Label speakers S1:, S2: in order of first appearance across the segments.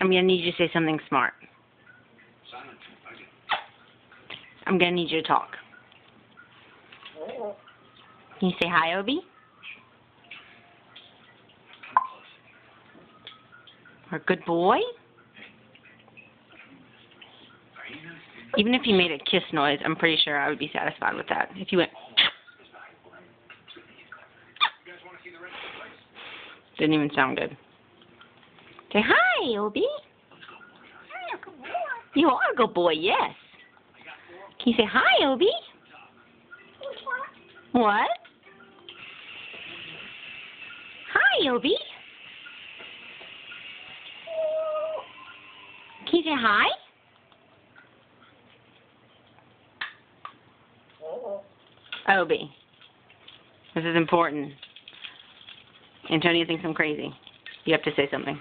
S1: I'm going to need you to say something smart. I'm going to need you to talk. Can you say hi, Obi? Or good boy? Even if you made a kiss noise, I'm pretty sure I would be satisfied with that. If you went... Didn't even sound good. Say hi, Obi. You are a good boy, yes. Can you say hi, Obi? What? Hi, Obi. Can you say hi? Obi. This is important. Antonio thinks I'm crazy. You have to say something.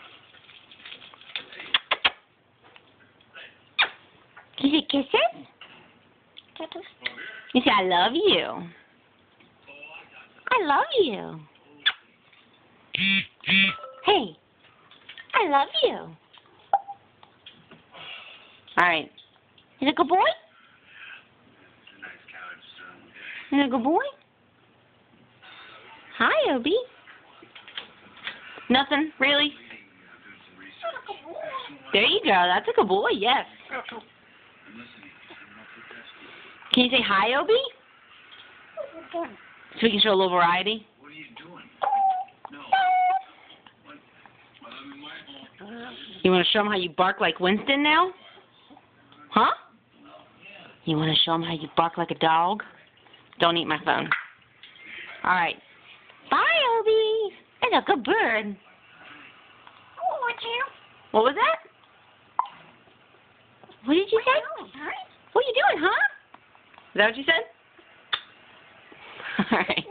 S1: Can you say kisses? You say I love you. I love you. Hey, I love you. All right. Is it a good boy? Is it a good boy? Hi, Obi. Nothing, really? There you go. That's a good boy, yes. Can you say hi, Obi? So we can show a little variety? What are you doing? No. You want to show them how you bark like Winston now? Huh? You want to show them how you bark like a dog? Don't eat my phone. All right. Bye, Obi. That's a good bird. What was that? What did you say? What are you doing, huh? Is that what you said? All right.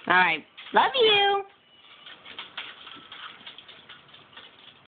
S1: All right. Love you.